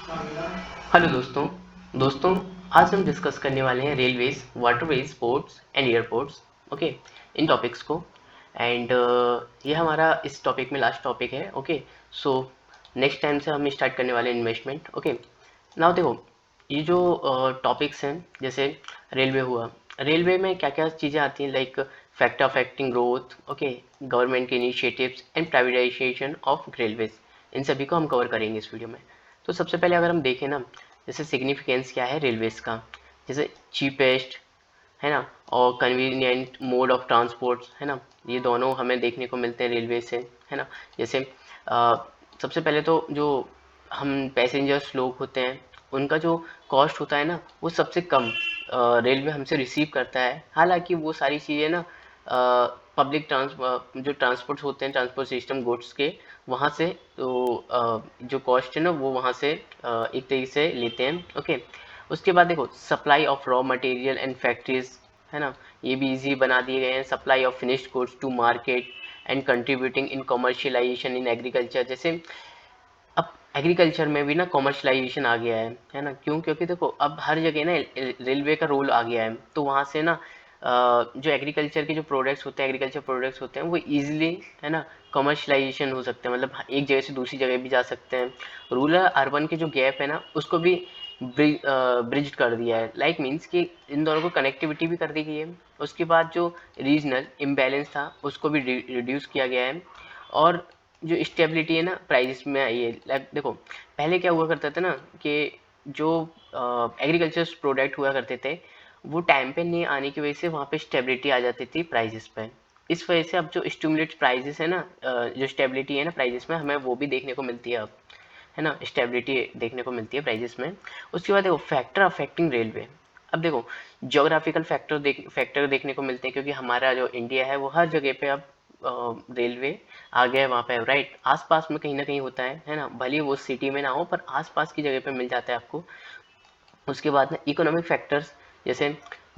Hello दोस्तों। दोस्तों, आज हम डिस्कस करने वाले हैं railways, waterways, ports and airports. Okay, in topics को। एंड ये हमारा इस टॉपिक में लास्ट टॉपिक है। ओके, सो नेक्स्ट टाइम से हम स्टार्ट करने वाले हैं इन्वेस्टमेंट। ओके, नाउ देखो, ये जो टॉपिक्स हैं, जैसे रेलवे हुआ, रेलवे में क्या क्या चीज़ें आती हैं, like factor affecting growth, okay, government के initiatives and privatisation of railways, इन सभी को हम कवर करेंगे इस वीडियो में। तो सबसे पहले अगर हम देखें ना, जैसे सिग्निफिकेंस क्या है रेलवेज का, जैसे चीपेस्ट है ना, और कन्वीनियंट मोड ऑफ ट्रांसपोर्ट है ना, ये दोनों हमें देखने को मिलते हैं रेलवे से, है ना। जैसे सबसे पहले तो जो हम पैसेंजर्स लोग होते हैं, उनका जो कॉस्ट होता है ना, वो सबसे कम रेलवे हमसे रिसीव करता है। हालांकि वो सारी चीज़ें ना पब्लिक जो ट्रांसपोर्ट होते हैं, ट्रांसपोर्ट सिस्टम गुड्स के, वहाँ से तो जो कॉस्ट है ना, वो वहाँ से एक तरीके से लेते हैं। ओके, उसके बाद देखो supply of raw material and factories, है ना, ये भी इजी बना दिए गए हैं। Supply of finished goods to market and contributing in commercialisation in agriculture. जैसे अब एग्रीकल्चर में भी ना कमर्शलाइजेशन आ गया है ना। क्यों? क्योंकि देखो अब हर जगह ना रेलवे का रोल आ गया है, तो वहाँ से ना जो एग्रीकल्चर के जो प्रोडक्ट्स होते हैं, एग्रीकल्चर प्रोडक्ट्स होते हैं, वो इजीली, है ना, कमर्शलाइजेशन हो सकते हैं, मतलब एक जगह से दूसरी जगह भी जा सकते हैं। रूरल अर्बन के जो गैप है ना, उसको भी ब्रिज कर दिया है, लाइक मीन्स कि इन दोनों को कनेक्टिविटी भी कर दी गई है। उसके बाद जो रीजनल इम्बैलेंस था, उसको भी रिड्यूस किया गया है। और जो स्टेबिलिटी है ना प्राइस में आई है, लाइक देखो पहले क्या हुआ करता था ना, कि जो एग्रीकल्चर प्रोडक्ट हुआ करते थे, वो टाइम पे नहीं आने की वजह से वहाँ पे स्टेबिलिटी आ जाती थी प्राइजेस पे। इस वजह से अब जो स्टिमुलेट प्राइजेस है ना, जो स्टेबिलिटी है ना प्राइजेस में, हमें वो भी देखने को मिलती है अब, है ना, स्टेबिलिटी देखने को मिलती है प्राइजेस में। उसके बाद देखो फैक्टर अफेक्टिंग रेलवे। अब देखो ज्योग्राफिकल फैक्टर देखने को मिलते हैं, क्योंकि हमारा जो इंडिया है वो हर जगह पे अब रेलवे आ गया है वहाँ पे, राइट। आसपास में कहीं ना कहीं होता है ना, भले वो सिटी में ना हो, पर आसपास की जगह पे मिल जाता है आपको। उसके बाद ना इकोनॉमिक फैक्टर्स, जैसे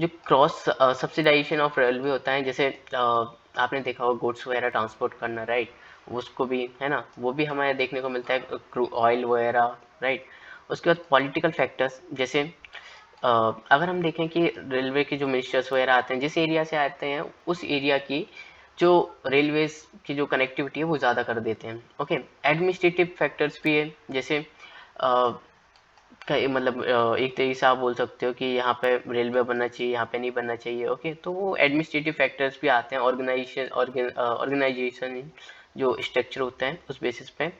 जो क्रॉस सब्सिडाइजेशन ऑफ रेलवे होता है, जैसे आपने देखा होगा गुड्स वगैरह ट्रांसपोर्ट करना, राइट, उसको भी, है ना, वो भी हमें देखने को मिलता है, ऑयल वगैरह, राइट। उसके बाद पॉलिटिकल फैक्टर्स, जैसे अगर हम देखें कि रेलवे के जो मिनिस्टर्स वगैरह आते हैं, जिस एरिया से आते हैं, उस एरिया की जो रेलवेज की जो कनेक्टिविटी है वो ज़्यादा कर देते हैं। ओके, एडमिनिस्ट्रेटिव फैक्टर्स भी है, जैसे मतलब एक तरीके से आप बोल सकते हो कि यहाँ पे रेलवे बनना चाहिए, यहाँ पे नहीं बनना चाहिए। ओके, तो वो एडमिनिस्ट्रेटिव फैक्टर्स भी आते हैं, ऑर्गेनाइजेशन जो स्ट्रक्चर होता है उस बेसिस पे।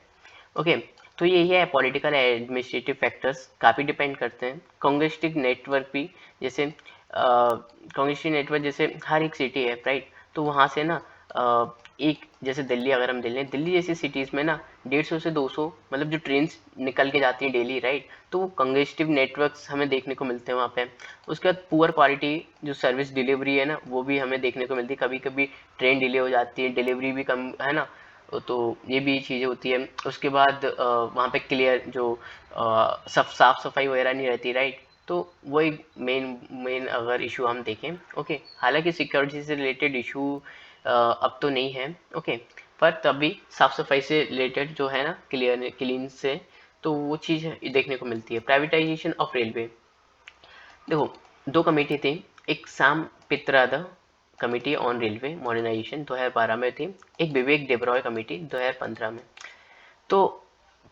ओके, तो यही है पॉलिटिकल एडमिनिस्ट्रेटिव फैक्टर्स, काफ़ी डिपेंड करते हैं। कॉन्ग्रेस्टिव नेटवर्क भी, जैसे कॉन्ग्रेस्टिव नेटवर्क जैसे हर एक सिटी है, राइट, तो वहाँ से ना एक जैसे दिल्ली, अगर हम दिल्ली जैसी सिटीज़ में ना 150 से 200 मतलब जो ट्रेन निकल के जाती हैं डेली, राइट, तो वो कंजेस्टिव नेटवर्क्स हमें देखने को मिलते हैं वहाँ पे। उसके बाद पुअर क्वालिटी जो सर्विस डिलीवरी है ना, वो भी हमें देखने को मिलती है। कभी कभी ट्रेन डिले हो जाती है, डिलीवरी भी कम, है ना, तो ये भी चीज़ें होती है। उसके बाद वहाँ पे क्लियर जो सब साफ सफाई वगैरह नहीं रहती, राइट, तो वो एक मेन अगर इशू हम देखें। ओके, हालांकि सिक्योरिटी से रिलेटेड इशू अब तो नहीं है। ओके, पर तभी साफ सफाई से रिलेटेड जो है ना, क्लीन से, तो वो चीज़ देखने को मिलती है। प्राइवेटाइजेशन ऑफ रेलवे, देखो दो कमेटी थी, एक साम पित्रादा कमेटी ऑन रेलवे मॉडर्नाइजेशन 2012 में थी, एक विवेक डेब्रॉय कमेटी 2015 में। तो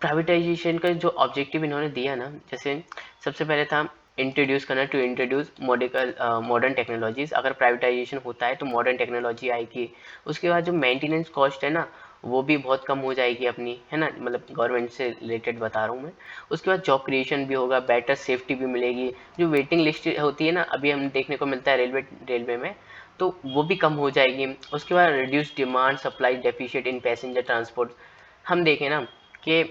प्राइवेटाइजेशन का जो ऑब्जेक्टिव इन्होंने दिया ना, जैसे सबसे पहले था इंट्रोड्यूस करना, टू इंट्रोड्यूस मॉडर्न टेक्नोलॉजीज। अगर प्राइवेटाइजेशन होता है तो मॉडर्न टेक्नोलॉजी आएगी। उसके बाद जो मेंटेनेंस कॉस्ट है ना, वो भी बहुत कम हो जाएगी अपनी, है ना, मतलब गवर्नमेंट से रिलेटेड बता रहा हूँ मैं। उसके बाद जॉब क्रिएशन भी होगा, बेटर सेफ्टी भी मिलेगी। जो वेटिंग लिस्ट होती है ना, अभी हम देखने को मिलता है रेलवे में, तो वो भी कम हो जाएगी। उसके बाद reduce demand supply deficient in passenger transport. हम देखें ना कि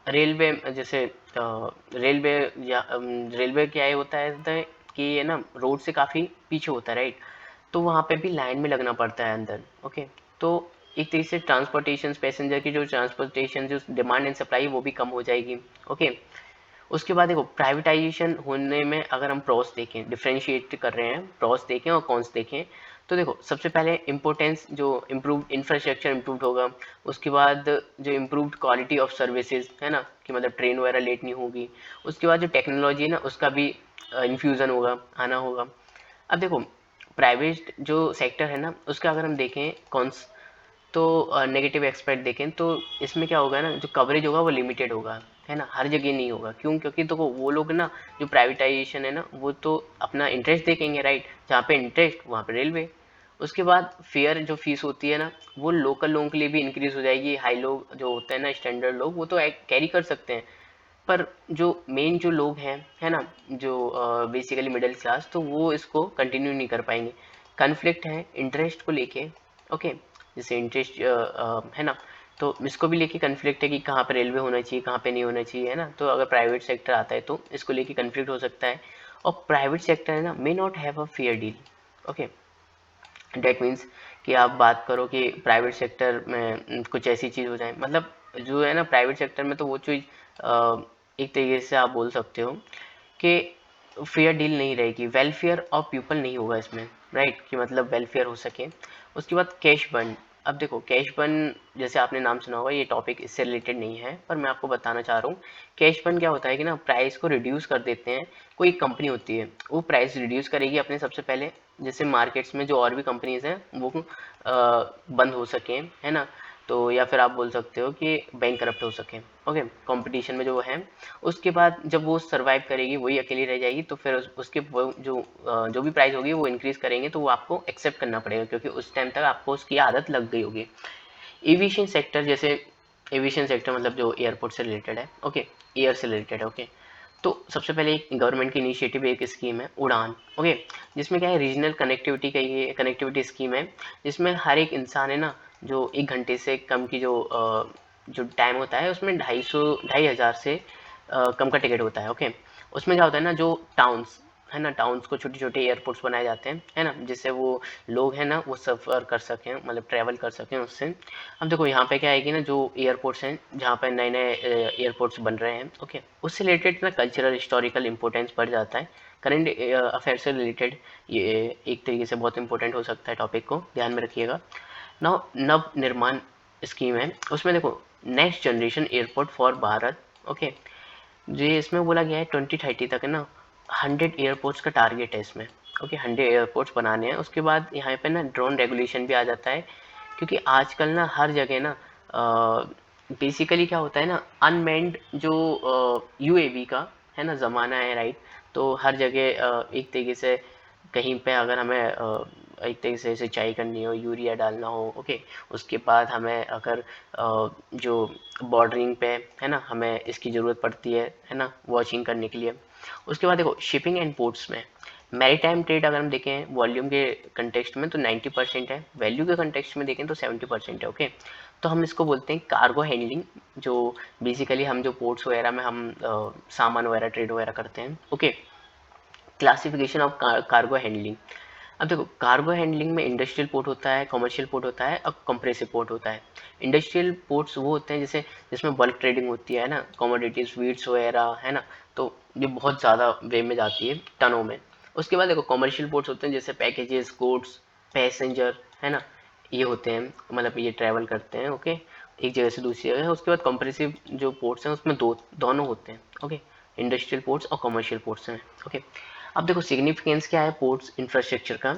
रेलवे जैसे रेलवे या रेलवे क्या ही होता है कि ये ना रोड से काफ़ी पीछे होता है, राइट, तो वहाँ पे भी लाइन में लगना पड़ता है अंदर। ओके, तो एक तरीके से ट्रांसपोर्टेशन, पैसेंजर की जो ट्रांसपोर्टेशन जो डिमांड एंड सप्लाई वो भी कम हो जाएगी। ओके, उसके बाद देखो प्राइवेटाइजेशन होने में अगर हम प्रॉस देखें, डिफ्रेंशिएट कर रहे हैं, प्रॉस देखें और कॉन्स देखें, तो देखो सबसे पहले इम्पोर्टेंस जो इम्प्रूव इंफ्रास्ट्रक्चर इम्प्रूव होगा, उसके बाद जो इम्प्रूव्ड क्वालिटी ऑफ सर्विसेज है ना, कि मतलब ट्रेन वगैरह लेट नहीं होगी, उसके बाद जो टेक्नोलॉजी है ना उसका भी इन्फ्यूज़न होगा, आना होगा। अब देखो प्राइवेट जो सेक्टर है ना उसका अगर हम देखें कॉन्स, तो नेगेटिव एक्सपेक्ट देखें तो इसमें क्या होगा ना, जो कवरेज होगा वो लिमिटेड होगा, है ना, हर जगह नहीं होगा। क्यों? क्योंकि तो वो लोग ना जो प्राइवेटाइजेशन है ना वो तो अपना इंटरेस्ट देखेंगे, राइट, जहाँ पे इंटरेस्ट वहाँ पे रेलवे। उसके बाद फेयर जो फीस होती है ना वो लोकल लोगों के लिए भी इंक्रीज हो जाएगी। हाई लोग जो होते हैं ना, स्टैंडर्ड लोग, वो तो कैरी कर सकते हैं, पर जो मेन जो लोग हैं, है ना, जो बेसिकली मिडिल क्लास, तो वो इसको कंटिन्यू नहीं कर पाएंगे। कन्फ्लिक्ट है इंटरेस्ट को लेके, ओके, जैसे इंटरेस्ट है ना, तो इसको भी लेके कन्फ्लिक्ट है कि कहाँ पे रेलवे होना चाहिए, कहाँ पे नहीं होना चाहिए, है ना। तो अगर प्राइवेट सेक्टर आता है तो इसको लेके कन्फ्लिक्ट हो सकता है। और प्राइवेट सेक्टर है ना may not have a fair deal, okay. That means कि आप बात करो कि प्राइवेट सेक्टर में कुछ ऐसी चीज़ हो जाए, मतलब जो है ना प्राइवेट सेक्टर में तो वो चीज़ एक तरीके से आप बोल सकते हो कि फेयर डील नहीं रहेगी, वेलफेयर ऑफ पीपल नहीं होगा इसमें, राइट, कि मतलब वेलफेयर हो सके। उसके बाद कैश बर्न। अब देखो कैश बर्न जैसे आपने नाम सुना होगा, ये टॉपिक इससे रिलेटेड नहीं है पर मैं आपको बताना चाह रहा हूँ। कैश बर्न क्या होता है कि ना प्राइस को रिड्यूस कर देते हैं। कोई कंपनी होती है वो प्राइस रिड्यूस करेगी अपने, सबसे पहले जैसे मार्केट्स में जो और भी कंपनीज हैं वो बंद हो सकें, है ना, तो या फिर आप बोल सकते हो कि बैंक करप्ट हो सके, ओके, कंपटीशन में जो है। उसके बाद जब वो सर्वाइव करेगी, वही अकेली रह जाएगी, तो फिर उसके वो जो भी प्राइस होगी वो इंक्रीज करेंगे, तो वो आपको एक्सेप्ट करना पड़ेगा क्योंकि उस टाइम तक आपको उसकी आदत लग गई होगी। एविएशन सेक्टर, जैसे एविएशन सेक्टर मतलब जो एयरपोर्ट से रिलेटेड है, ओके, एयर से रिलेटेड है, ओके। तो सबसे पहले एक गवर्नमेंट की इनिशिएटिव, एक स्कीम है उड़ान, ओके, जिसमें क्या है रीजनल कनेक्टिविटी का ये कनेक्टिविटी स्कीम है, जिसमें हर एक इंसान है ना जो 1 घंटे से कम की जो टाइम होता है उसमें 2,500 से कम का टिकट होता है, ओके। उसमें क्या होता है ना, जो टाउन्स है ना, टाउन्स को छोटे छोटे एयरपोर्ट्स बनाए जाते हैं, है ना, जिससे वो लोग हैं ना वो सफ़र कर सकें, मतलब ट्रैवल कर सकें उससे। अब देखो यहाँ पे क्या आएगी ना, जो एयरपोर्ट्स हैं जहाँ पे नए नए एयरपोर्ट्स बन रहे हैं, ओके, उससे रिलेटेड ना कल्चरल हिस्टोरिकल इंपॉर्टेंस बढ़ जाता है। करंट अफेयर से रिलेटेड ये एक तरीके से बहुत इंपॉर्टेंट हो सकता है, टॉपिक को ध्यान में रखिएगा। नव निर्माण स्कीम है, उसमें देखो next generation airport for Bharat, okay, जी इसमें बोला गया है 2030 तक है ना 100 एयरपोर्ट्स का टारगेट है इसमें, ओके, 100 एयरपोर्ट्स बनाने हैं। उसके बाद यहाँ पे ना ड्रोन रेगुलेशन भी आ जाता है, क्योंकि आजकल ना हर जगह ना बेसिकली क्या होता है ना, अनमेंड जो यूएवी का है ना ज़माना है, राइट। तो हर जगह एक तरीके से कहीं पे अगर हमें एक तरीके से सिंचाई करनी हो, यूरिया डालना हो, ओके, उसके बाद हमें अगर जो बॉर्डरिंग पे है ना हमें इसकी ज़रूरत पड़ती है ना, वॉचिंग करने के लिए। उसके बाद देखो शिपिंग एंड पोर्ट्स में मैरीटाइम ट्रेड अगर हम देखें वॉल्यूम के कंटेक्स्ट में तो 90% है, वैल्यू के कंटेक्स्ट में देखें तो 70% है, ओके। तो हम इसको बोलते हैं कार्गो हैंडलिंग, जो बेसिकली हम जो पोर्ट्स वगैरह में हम सामान वगैरह ट्रेड वगैरह करते हैं, okay. Classification of cargo handling. अब देखो कार्गो हैंडलिंग में इंडस्ट्रियल पोर्ट होता है, कमर्शियल पोर्ट होता है और कंप्रेसिव पोर्ट होता है। इंडस्ट्रियल पोर्ट्स वो होते हैं जैसे जिसमें बल्क ट्रेडिंग होती है ना, कमोडिटीज वीड्स वगैरह, है ना, तो ये बहुत ज़्यादा वे में जाती है, टनों में। उसके बाद देखो कमर्शियल पोर्ट्स होते हैं जैसे पैकेजेस, गुड्स, पैसेंजर, है ना, ये होते हैं, मतलब ये ट्रैवल करते हैं, ओके, एक जगह से दूसरी जगह। उसके बाद कंप्रेसिव जो पोर्ट्स हैं उसमें दोनों होते हैं, ओके, इंडस्ट्रियल पोर्ट्स और कमर्शियल पोर्ट्स हैं, ओके। अब देखो सिग्निफिकेंस क्या है पोर्ट्स इंफ्रास्ट्रक्चर का।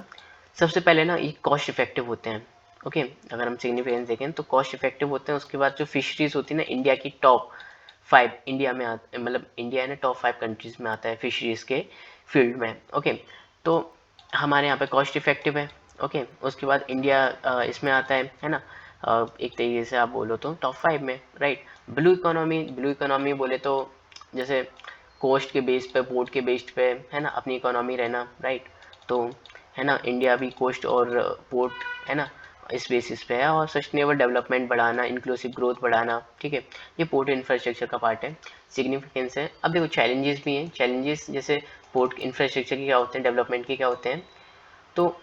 सबसे पहले ना ये कॉस्ट इफेक्टिव होते हैं, ओके, अगर हम सिग्निफिकेंस देखें तो कॉस्ट इफेक्टिव होते हैं। उसके बाद जो फिशरीज होती है ना, इंडिया की टॉप 5 इंडिया में मतलब इंडिया है ना टॉप 5 कंट्रीज में आता है फिशरीज के फील्ड में, ओके। तो हमारे यहाँ पे कॉस्ट इफेक्टिव है, ओके। उसके बाद इंडिया इसमें आता है ना, एक तरीके से आप बोलो तो टॉप 5 में, राइट। ब्लू इकोनॉमी बोले तो जैसे कोस्ट के बेस पे, पोर्ट के बेस्ड पे, है ना, अपनी इकोनॉमी रहना, राइट। तो है ना इंडिया भी कोस्ट और पोर्ट है ना इस बेसिस पे है, और सस्टेनेबल डेवलपमेंट बढ़ाना, इंक्लूसिव ग्रोथ बढ़ाना, ठीक है, ये पोर्ट इंफ्रास्ट्रक्चर का पार्ट है, सिग्निफिकेंस है। अब देखो चैलेंजेस भी हैं, चैलेंजेस जैसे पोर्ट इंफ्रास्ट्रक्चर के क्या होते हैं, डेवलपमेंट के क्या होते हैं। तो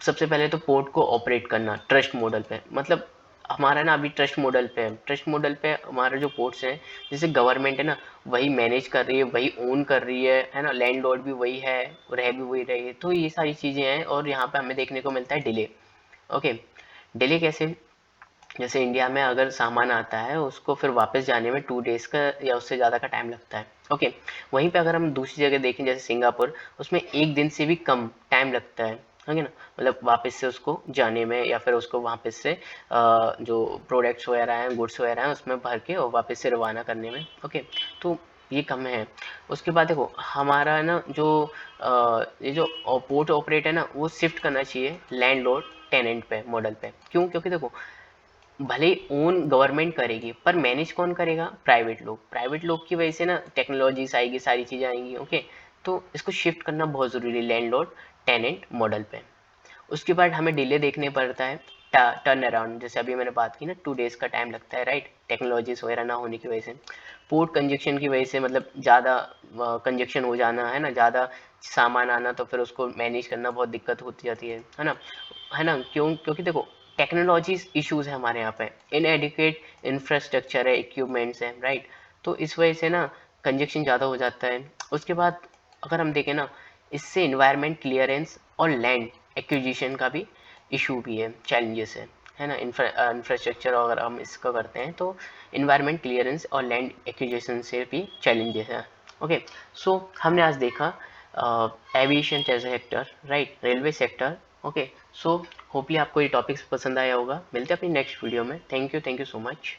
सबसे पहले तो पोर्ट को ऑपरेट करना ट्रस्ट मॉडल पे, मतलब हमारा ना अभी ट्रस्ट मॉडल पे है, ट्रस्ट मॉडल पे हमारे जो पोर्ट्स हैं जैसे गवर्नमेंट है ना वही मैनेज कर रही है, वही ओन कर रही है ना, लैंडलॉर्ड भी वही है, रह भी वही रही है, तो ये सारी चीज़ें हैं और यहाँ पे हमें देखने को मिलता है डिले। ओके, डिले कैसे, जैसे इंडिया में अगर सामान आता है उसको फिर वापस जाने में 2 डेज का या उससे ज़्यादा का टाइम लगता है। ओके, वहीं पे अगर हम दूसरी जगह देखें जैसे सिंगापुर, उसमें 1 दिन से भी कम टाइम लगता है, है ना, मतलब वापस से उसको जाने में या फिर उसको वापस से जो प्रोडक्ट्स वगैरह हैं, गुड्स वगैरह हैं, उसमें भर के और वापस से रवाना करने में। ओके, तो ये कम है। उसके बाद देखो हमारा ना जो ये जो पोर्ट ऑपरेट है ना वो शिफ्ट करना चाहिए लैंडलॉर्ड टेनेंट पे मॉडल पे। क्यों? क्योंकि देखो भले ओन गवर्नमेंट करेगी पर मैनेज कौन करेगा? प्राइवेट लोग। प्राइवेट लोग की वजह से ना टेक्नोलॉजीज आएगी, सारी चीज़ें आएंगी। ओके, तो इसको शिफ्ट करना बहुत ज़रूरी है लैंडलॉर्ड टेनेंट मॉडल पे। उसके बाद हमें डिले देखने पड़ता है टर्न अराउंड, जैसे अभी मैंने बात की ना 2 डेज का टाइम लगता है, राइट, टेक्नोलॉजीज वगैरह ना होने की वजह से। पोर्ट कंजक्शन की वजह से मतलब ज़्यादा कंजक्शन हो जाना, है ना, ज़्यादा सामान आना, तो फिर उसको मैनेज करना बहुत दिक्कत होती जाती है ना, है ना। क्यों? क्योंकि देखो टेक्नोलॉजीज इश्यूज है हमारे यहाँ पे, इनएडिक्वेट इंफ्रास्ट्रक्चर है, इक्विपमेंट्स हैं, राइट, तो इस वजह से ना कंजक्शन ज़्यादा हो जाता है। उसके बाद अगर हम देखें ना, इससे इन्वायरमेंट क्लियरेंस और लैंड एक्विजिशन का भी इशू भी है, चैलेंजेस है ना। इंफ्रास्ट्रक्चर अगर हम इसका करते हैं तो इन्वायरमेंट क्लियरेंस और लैंड एक्विजिशन से भी चैलेंजेस हैं। ओके, सो हमने आज देखा एविएशन जैसे sector, right, railway sector. Okay, so hopefully आपको ये टॉपिक्स पसंद आया होगा। मिलते हैं अपनी नेक्स्ट वीडियो में। Thank you so much.